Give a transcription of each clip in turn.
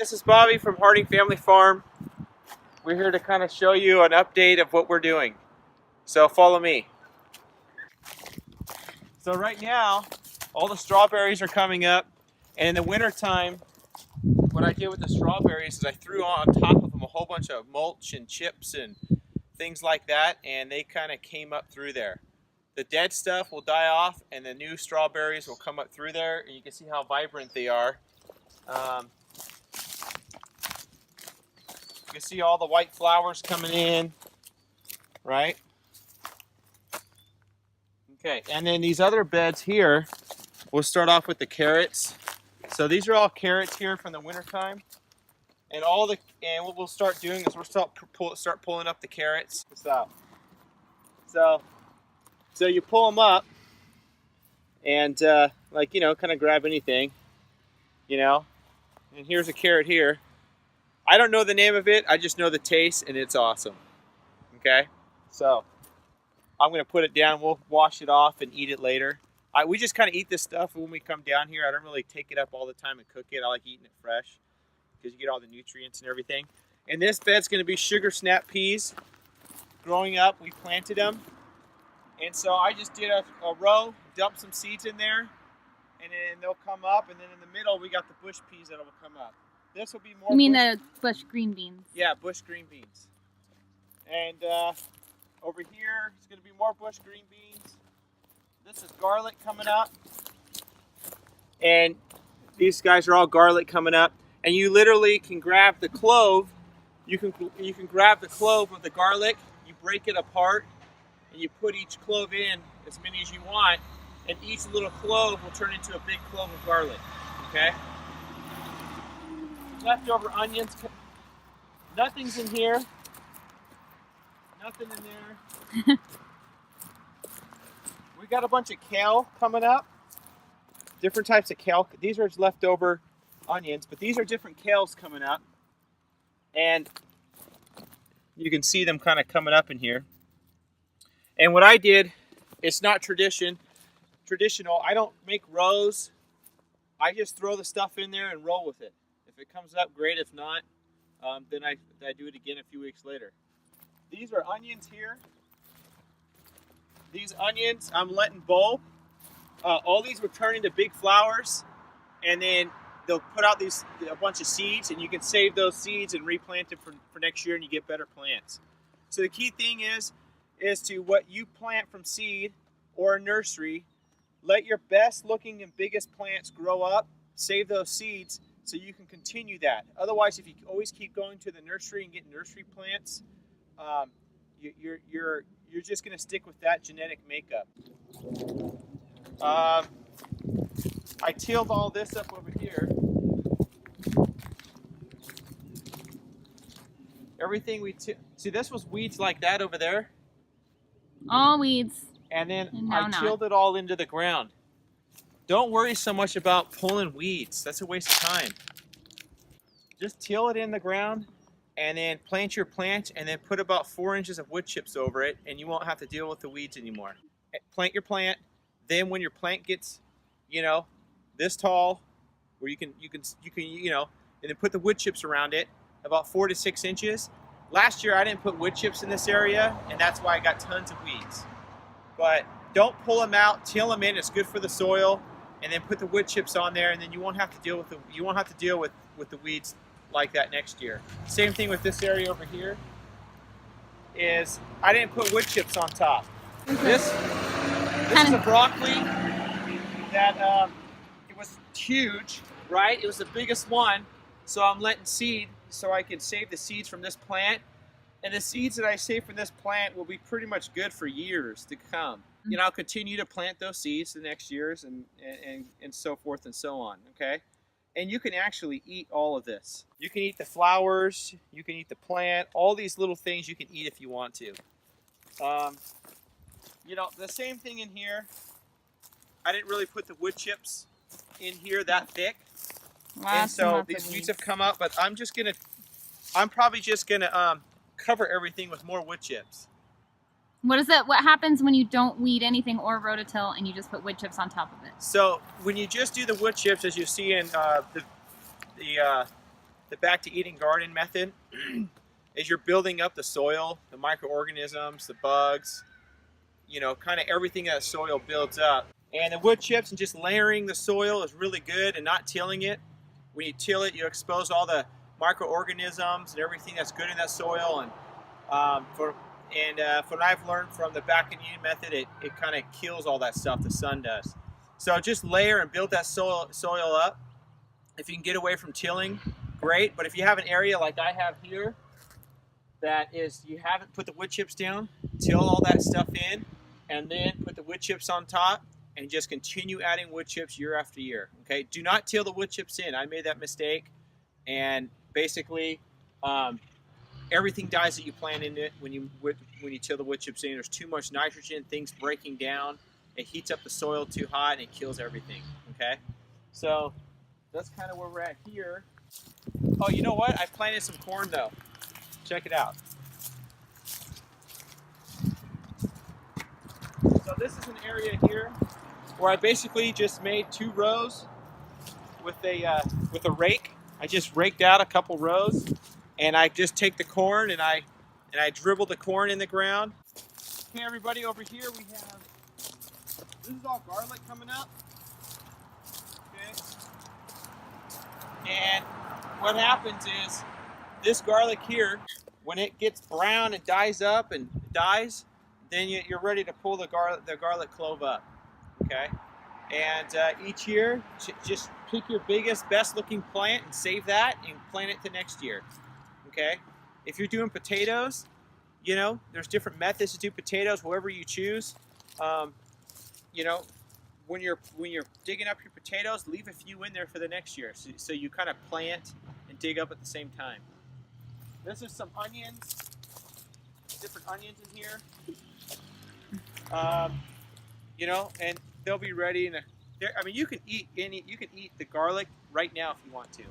This is Bobby from Harding Family Farm. We're here to kind of show you an update of what we're doing. So follow me. So right now, all the strawberries are coming up, and in the wintertime, what I did with the strawberries is I threw on top of them a whole bunch of mulch and chips and things like that, and they kind of came up through there. The dead stuff will die off, and the new strawberries will come up through there, and you can see how vibrant they are. You can see all the white flowers coming in, right? Okay, and then these other beds here, we'll start off with the carrots. So these are all carrots here from the wintertime. And what we'll start doing is we'll start pulling up the carrots. So you pull them up and kind of grab anything, and here's a carrot here. I don't know the name of it, I just know the taste, and it's awesome. Okay, so I'm gonna put it down. We'll wash it off and eat it later. We just kind of eat this stuff when we come down here. I don't really take it up all the time and cook it. I like eating it fresh because you get all the nutrients and everything. And this bed's gonna be sugar snap peas. Growing up, we planted them. And so I just did a row, dumped some seeds in there, and then they'll come up. And then in the middle, we got the bush peas that will come up. This will be more. You mean the bush green beans? Yeah, bush green beans. And over here, it's going to be more bush green beans. This is garlic coming up. And these guys are all garlic coming up. And you literally can grab the clove. You can grab the clove of the garlic. You break it apart, and you put each clove in as many as you want. And each little clove will turn into a big clove of garlic. Okay? Leftover onions. Nothing's in here. Nothing in there. We got a bunch of kale coming up. Different types of kale. These are leftover onions, but these are different kales coming up. And you can see them kind of coming up in here. And what I did, it's not traditional. I don't make rows. I just throw the stuff in there and roll with it. If it comes up, great. If not, then I do it again a few weeks later. These are onions here. These onions I'm letting bulb. All these will turn into big flowers, and then they'll put out a bunch of seeds, and you can save those seeds and replant them for next year, and you get better plants. So the key thing is to what you plant from seed or a nursery, let your best looking and biggest plants grow up, save those seeds, so you can continue that. Otherwise, if you always keep going to the nursery and get nursery plants, you're just going to stick with that genetic makeup. I tilled all this up over here. Everything see, this was weeds like that over there. All weeds. And then I tilled it all into the ground. Don't worry so much about pulling weeds. That's a waste of time. Just till it in the ground and then plant your plant and then put about 4 inches of wood chips over it, and you won't have to deal with the weeds anymore. Plant your plant. Then when your plant gets, this tall, where you can, and then put the wood chips around it, about 4 to 6 inches. Last year I didn't put wood chips in this area, and that's why I got tons of weeds. But don't pull them out, till them in. It's good for the soil. And then put the wood chips on there, and then you won't have to deal with the weeds like that next year. Same thing with this area over here. Is I didn't put wood chips on top. This is a broccoli that it was huge, right? It was the biggest one, so I'm letting seed so I can save the seeds from this plant. And the seeds that I save from this plant will be pretty much good for years to come. I'll continue to plant those seeds the next years and so forth and so on, okay? And you can actually eat all of this. You can eat the flowers, you can eat the plant, all these little things you can eat if you want to. The same thing in here. I didn't really put the wood chips in here that thick. And so these weeds have come up, but I'm probably just gonna cover everything with more wood chips. What happens when you don't weed anything or rototill and you just put wood chips on top of it? So when you just do the wood chips, as you see in the Back to Eden garden method is you're building up the soil, the microorganisms, the bugs, you know, kind of everything that soil builds up. And the wood chips and just layering the soil is really good, and not tilling it. When you till it, you expose all the microorganisms and everything that's good in that soil. And from what I've learned from the Back to Eden method, it kind of kills all that stuff the sun does. So just layer and build that soil up. If you can get away from tilling, great. But if you have an area like I have here, that is, you haven't put the wood chips down, till all that stuff in, and then put the wood chips on top, and just continue adding wood chips year after year. Okay, do not till the wood chips in. I made that mistake, and basically everything dies that you plant in it when you till the wood chips in. There's too much nitrogen, things breaking down. It heats up the soil too hot, and it kills everything. Okay, so that's kind of where we're at here. Oh, you know what? I planted some corn though. Check it out. So this is an area here where I basically just made 2 rows with a rake. I just raked out a couple rows, and I just take the corn and I dribble the corn in the ground. Okay, everybody, over here we have, this is all garlic coming up. Okay. And what happens is this garlic here, when it gets brown and dies up and dies, then you're ready to pull the garlic clove up. Okay, and each year just pick your biggest, best looking plant and save that and plant it to next year. Okay, if you're doing potatoes, you know, there's different methods to do potatoes, whoever you choose. You know, when you're digging up your potatoes, leave a few in there for the next year, so you kind of plant and dig up at the same time. This is some onions, different onions in here. You know, and they'll be ready. I mean, you can eat the garlic right now if you want to.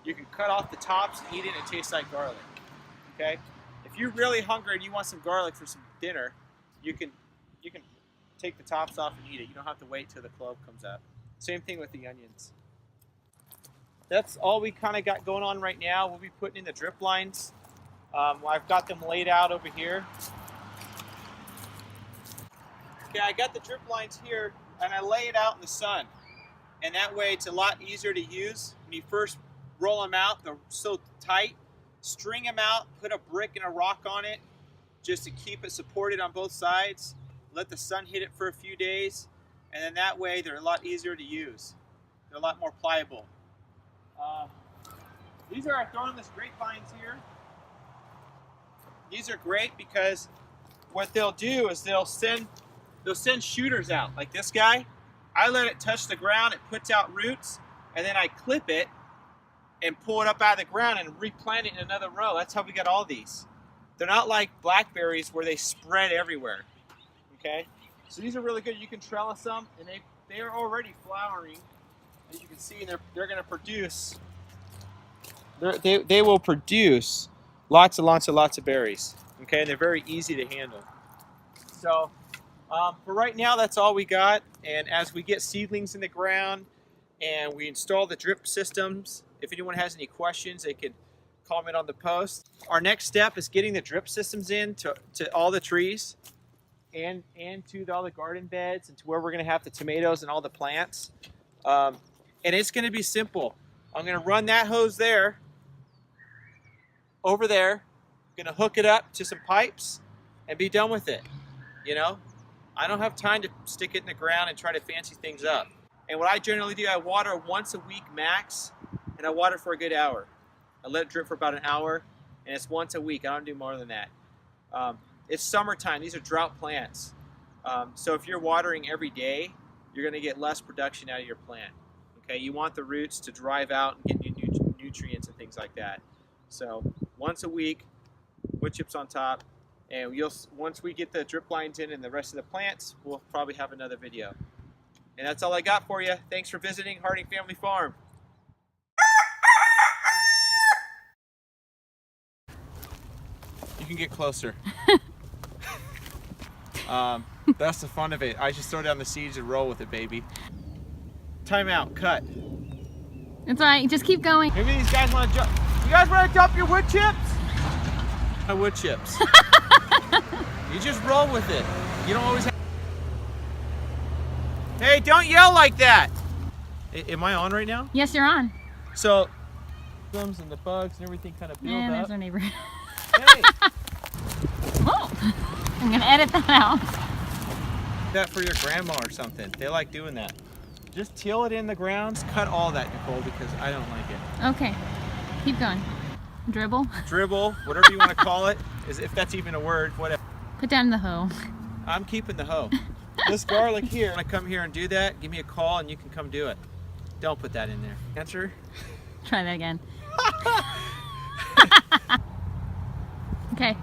You can cut off the tops and eat it, and it tastes like garlic. Okay, if you're really hungry and you want some garlic for some dinner, you can take the tops off and eat it. You don't have to wait till the clove comes up. Same thing with the onions. That's all we kind of got going on right now. We'll be putting in the drip lines. I've got them laid out over here. Okay, I got the drip lines here, and I lay it out in the sun. And that way it's a lot easier to use. When you first roll them out, they're so tight. String them out, put a brick and a rock on it just to keep it supported on both sides. Let the sun hit it for a few days, and then that way they're a lot easier to use. They're a lot more pliable. These are our thornless grapevines here. These are great because what they'll do is they'll send shooters out, like this guy. I let it touch the ground, it puts out roots, and then I clip it and pull it up out of the ground and replant it in another row. That's how we got all these. They're not like blackberries where they spread everywhere. Okay, so these are really good. You can trellis them, and they are already flowering, as you can see. And they're going to produce. They will produce lots and lots of berries. Okay, and they're very easy to handle. So for right now, that's all we got. And as we get seedlings in the ground and we install the drip systems, if anyone has any questions, they can comment on the post. Our next step is getting the drip systems in to all the trees and to all the garden beds and to where we're going to have the tomatoes and all the plants. And it's going to be simple. I'm going to run that hose there, over there, going to hook it up to some pipes and be done with it. You know, I don't have time to stick it in the ground and try to fancy things up. And what I generally do, I water once a week max, and I water for a good hour. I let it drip for about an hour, and it's once a week. I don't do more than that. It's summertime. These are drought plants. So if you're watering every day, you're going to get less production out of your plant. Okay, you want the roots to drive out and get new nutrients and things like that. So once a week, wood chips on top, and once we get the drip lines in and the rest of the plants, we'll probably have another video. And that's all I got for you. Thanks for visiting Harding Family Farm. You can get closer. That's the fun of it. I just throw down the seeds and roll with it, baby. Time out. Cut. It's all right. Just keep going. Maybe these guys want to jump. You guys want to dump your wood chips? My wood chips. You just roll with it. You don't always have... Hey, don't yell like that! Am I on right now? Yes, you're on. So, and the bugs and everything kind of build And up. there's our neighbor. Hey, Oh, I'm gonna edit that out. that for your grandma or something. They like doing that. Just till it in the ground. Just cut all that, Nicole, because I don't like it. Okay, keep going. Dribble. Dribble, whatever you want to call it, is if that's even a word, whatever. Put down the hoe. I'm keeping the hoe. This garlic here, when I come here and do that, give me a call and you can come do it. Don't put that in there. Answer? Try that again. Okay.